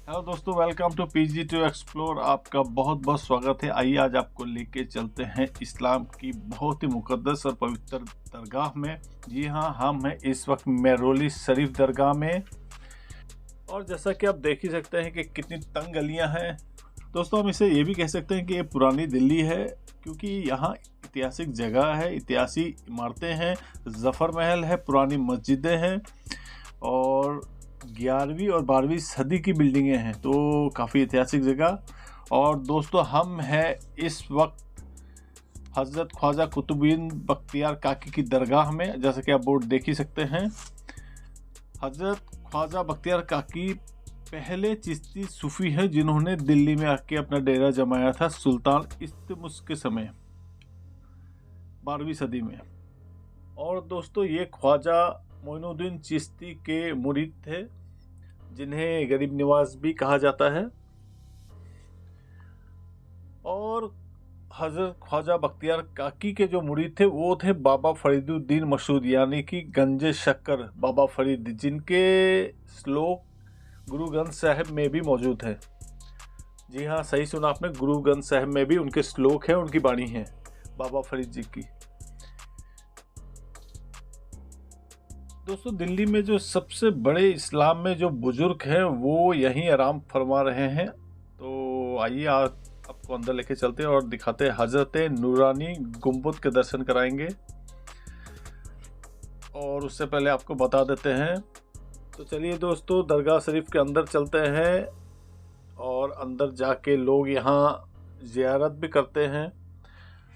Hello दोस्तों, welcome to PG to explore. आपका बहुत बहुत स्वागत है। आइए आज आपको लेके चलते हैं इस्लाम की बहुत ही मुकद्दस और पवित्र दरगाह में। जी हाँ, हम हैं इस वक्त मेहरौली शरीफ दरगाह में। और जैसा कि आप देख ही सकते हैं कि कितनी तंग गलियां हैं। दोस्तों, हम इसे ये भी कह सकते हैं कि ये पुरानी दिल्ली है, क्योंकि यहाँ ऐतिहासिक जगह है, ऐतिहासिक इमारतें हैं, जफ़र महल है, पुरानी मस्जिदें हैं और 11वीं और 12वीं सदी की बिल्डिंगें हैं। तो काफ़ी ऐतिहासिक जगह। और दोस्तों, हम हैं इस वक्त हज़रत ख्वाजा कुतुबुद्दीन बख्तियार काकी की दरगाह में। जैसा कि आप बोर्ड देख ही सकते हैं। हज़रत ख्वाजा बख्तियार काकी पहले चिश्ती सूफ़ी हैं जिन्होंने दिल्ली में आके अपना डेरा जमाया था सुल्तान इल्तुतमिश के समय, 12वीं सदी में। और दोस्तों, ये ख्वाजा मोइनुद्दीन चिश्ती के मुरीद थे, जिन्हें गरीब नवाज भी कहा जाता है। और हज़रत ख्वाजा बख्तियार काकी के जो मुरीद थे वो थे बाबा फरीदुद्दीन मशहूद, यानी कि गंजे शक्कर बाबा फरीद, जिनके श्लोक गुरु ग्रंथ साहिब में भी मौजूद है। जी हाँ, सही सुना आपने, गुरु ग्रंथ साहिब में भी उनके श्लोक हैं, उनकी बाणी है बाबा फरीद जी की। दोस्तों, दिल्ली में जो सबसे बड़े इस्लाम में जो बुजुर्ग हैं वो यहीं आराम फरमा रहे हैं। तो आइए आपको अंदर लेके चलते हैं और दिखाते हैं। हज़रत नूरानी गुंबद के दर्शन कराएंगे। और उससे पहले आपको बता देते हैं, तो चलिए दोस्तों, दरगाह शरीफ के अंदर चलते हैं। और अंदर जाके लोग यहाँ ज़ियारत भी करते हैं।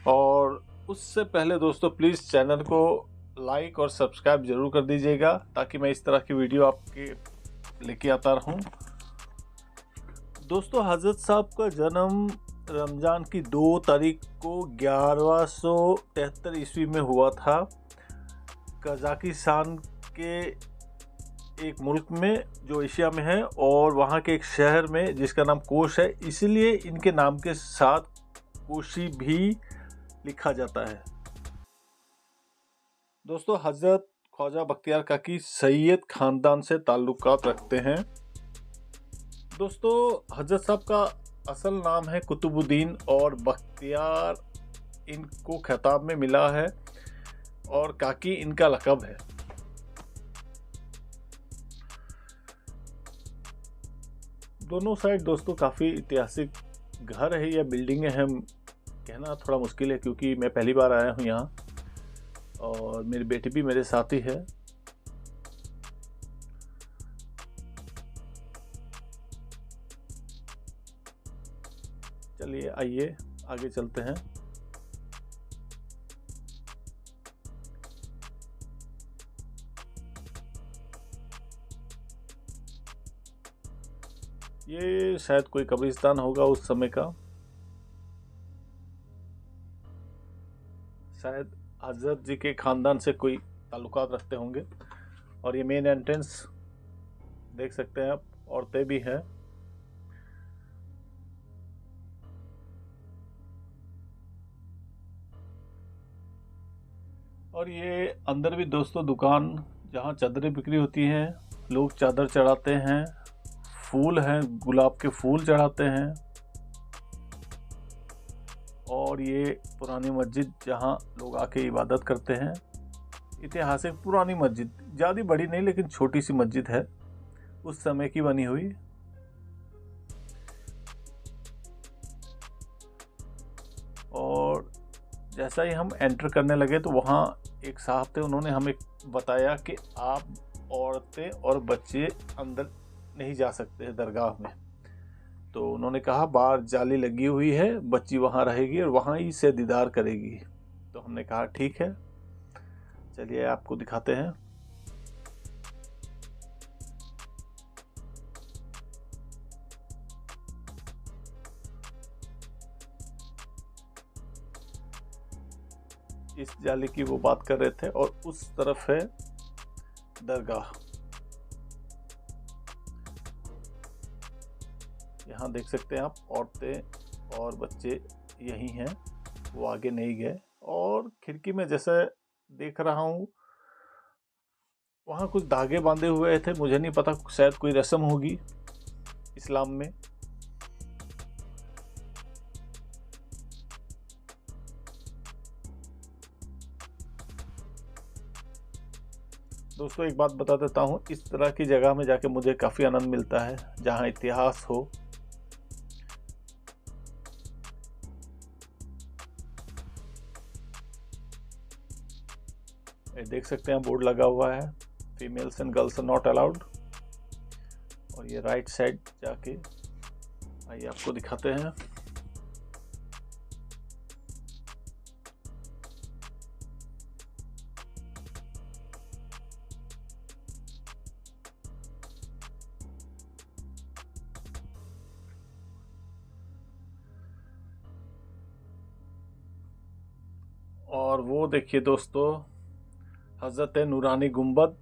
और उससे पहले दोस्तों, प्लीज़ चैनल को लाइक और सब्सक्राइब ज़रूर कर दीजिएगा, ताकि मैं इस तरह की वीडियो आपके लेके आता रहूँ। दोस्तों, हज़रत साहब का जन्म रमज़ान की 2 तारीख को 1173 ईस्वी में हुआ था, कजाकिस्तान के एक मुल्क में जो एशिया में है, और वहाँ के एक शहर में जिसका नाम कोश है। इसलिए इनके नाम के साथ कोशी भी लिखा जाता है। दोस्तों, हज़रत ख्वाजा बख्तियार काकी सैयद ख़ानदान से ताल्लुकात रखते हैं। दोस्तों, हज़रत साहब का असल नाम है कुतुबुद्दीन, और बख्तियार इनको खिताब में मिला है, और काकी इनका लक़ब है। दोनों साइड दोस्तों काफ़ी ऐतिहासिक घर है या बिल्डिंगें हैं, कहना थोड़ा मुश्किल है, क्योंकि मैं पहली बार आया हूँ यहाँ और मेरी बेटी भी मेरे साथ ही है। चलिए आइए आगे चलते हैं। ये शायद कोई कब्रिस्तान होगा उस समय का, शायद हजरत जी के ख़ानदान से कोई ताल्लुकात रखते होंगे। और ये मेन एंट्रेंस देख सकते हैं आप, औरतें भी हैं। और ये अंदर भी दोस्तों दुकान, जहाँ चादरें बिक्री होती हैं, लोग चादर चढ़ाते हैं, फूल हैं, गुलाब के फूल चढ़ाते हैं। और ये पुरानी मस्जिद जहाँ लोग आके इबादत करते हैं, ऐतिहासिक पुरानी मस्जिद, ज़्यादा बड़ी नहीं लेकिन छोटी सी मस्जिद है, उस समय की बनी हुई। और जैसा ही हम एंटर करने लगे तो वहाँ एक साहब थे, उन्होंने हमें बताया कि आप औरतें और बच्चे अंदर नहीं जा सकते हैं दरगाह में। तो उन्होंने कहा बाहर जाली लगी हुई है, बच्ची वहाँ रहेगी और वहाँ ही से दीदार करेगी। तो हमने कहा ठीक है, चलिए आपको दिखाते हैं। इस जाली की वो बात कर रहे थे, और उस तरफ है दरगाह। यहाँ देख सकते हैं आप, औरतें और बच्चे यही हैं, वो आगे नहीं गए। और खिड़की में जैसे देख रहा हूँ, वहाँ कुछ धागे बांधे हुए थे, मुझे नहीं पता, शायद कोई रस्म होगी इस्लाम में। दोस्तों एक बात बता देता हूँ, इस तरह की जगह में जाके मुझे काफ़ी आनंद मिलता है जहाँ इतिहास हो। ये देख सकते हैं बोर्ड लगा हुआ है, females and girls are not allowed. और ये राइट साइड जाके आइए आपको दिखाते हैं। और वो देखिए दोस्तों, हज़रत नूरानी गुंबद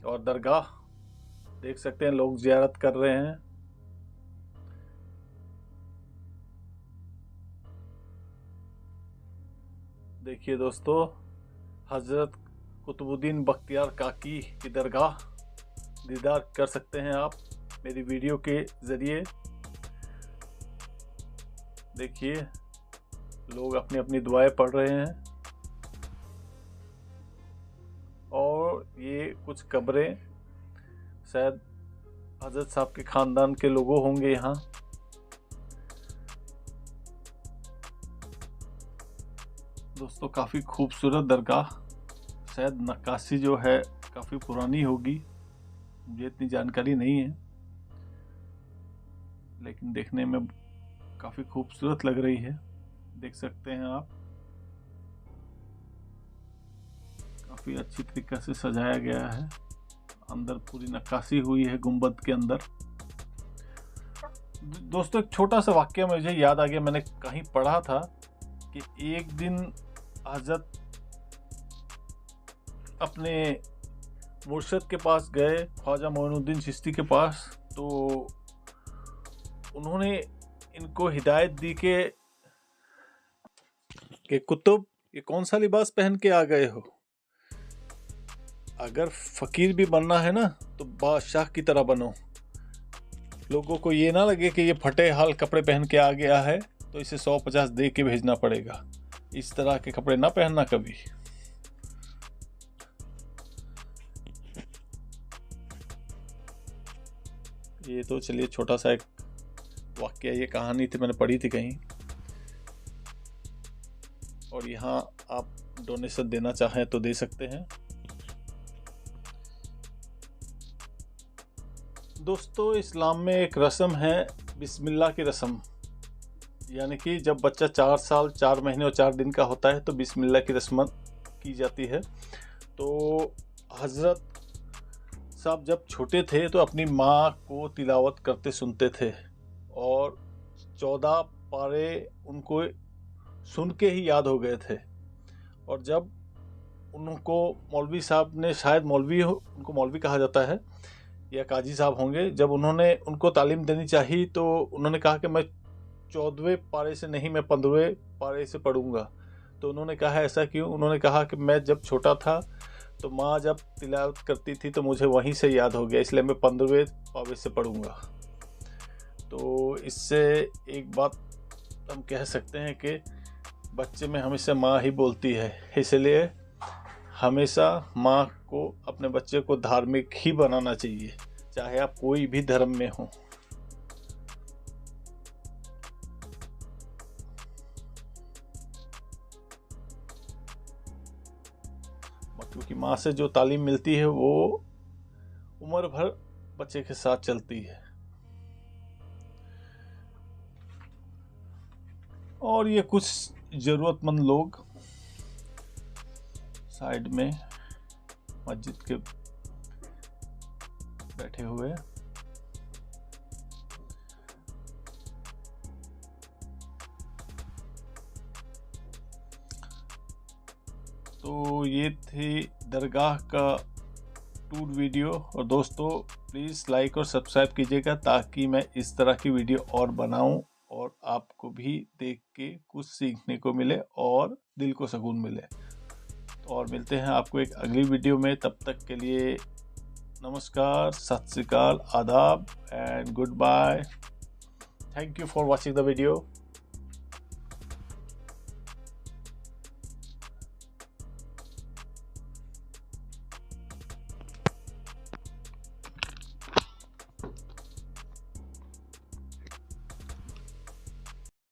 और दरगाह देख सकते हैं, लोग ज़ियारत कर रहे हैं। देखिए दोस्तों, हज़रत कुतुबुद्दीन बख्तियार काकी की दरगाह दीदार कर सकते हैं आप मेरी वीडियो के ज़रिए। देखिए लोग अपनी अपनी दुआएं पढ़ रहे हैं। और ये कुछ कब्रें शायद हजरत साहब के ख़ानदान के लोगों होंगे यहाँ। दोस्तों काफ़ी खूबसूरत दरगाह, शायद नक्काशी जो है काफ़ी पुरानी होगी, मुझे इतनी जानकारी नहीं है, लेकिन देखने में काफ़ी खूबसूरत लग रही है। देख सकते हैं आप, काफ़ी अच्छी तरीके से सजाया गया है। अंदर पूरी नक्काशी हुई है गुंबद के अंदर। दोस्तों एक छोटा सा वाक्य मुझे याद आ गया, मैंने कहीं पढ़ा था कि एक दिन हजरत अपने मुर्शद के पास गए, ख्वाजा मोइनुद्दीन चिश्ती के पास, तो उन्होंने इनको हिदायत दी कि कुतुब ये कौन सा लिबास पहन के आ गए हो, अगर फ़कीर भी बनना है ना तो बादशाह की तरह बनो। लोगों को ये ना लगे कि ये फटे हाल कपड़े पहन के आ गया है तो इसे 150 दे के भेजना पड़ेगा। इस तरह के कपड़े ना पहनना कभी। ये तो चलिए छोटा सा एक वाक्य, ये कहानी थी, मैंने पढ़ी थी कहीं। और यहाँ आप डोनेशन देना चाहें तो दे सकते हैं। दोस्तों इस्लाम में एक रस्म है बिस्मिल्लाह की रस्म, यानी कि जब बच्चा 4 साल 4 महीने और 4 दिन का होता है तो बिस्मिल्लाह की रस्म की जाती है। तो हज़रत साहब जब छोटे थे तो अपनी माँ को तिलावत करते सुनते थे और 14 पारे उनको सुन के ही याद हो गए थे। और जब उनको मौलवी साहब ने, शायद मौलवी उनको मौलवी कहा जाता है या काजी साहब होंगे, जब उन्होंने उनको तालीम देनी चाहिए तो उन्होंने कहा कि मैं 14वें पारे से नहीं, मैं 15वें पारे से पढ़ूंगा। तो उन्होंने कहा ऐसा क्यों? उन्होंने कहा कि मैं जब छोटा था तो माँ जब तिलावत करती थी तो मुझे वहीं से याद हो गया, इसलिए मैं 15वें पारे से पढ़ूंगा। तो इससे एक बात हम कह सकते हैं कि बच्चे में हमेशा माँ ही बोलती है, इसलिए हमेशा माँ को अपने बच्चे को धार्मिक ही बनाना चाहिए, चाहे आप कोई भी धर्म में हो। क्योंकि माँ से जो तालीम मिलती है वो उम्र भर बच्चे के साथ चलती है। और ये कुछ ज़रूरतमंद लोग साइड में मस्जिद के बैठे हुए हैं। तो ये थी दरगाह का टूर वीडियो। और दोस्तों प्लीज़ लाइक और सब्सक्राइब कीजिएगा ताकि मैं इस तरह की वीडियो और बनाऊं और आपको भी देख के कुछ सीखने को मिले और दिल को सुकून मिले। और मिलते हैं आपको एक अगली वीडियो में, तब तक के लिए नमस्कार, सत श्री अकाल, आदाब and goodbye. Thank you for watching the video.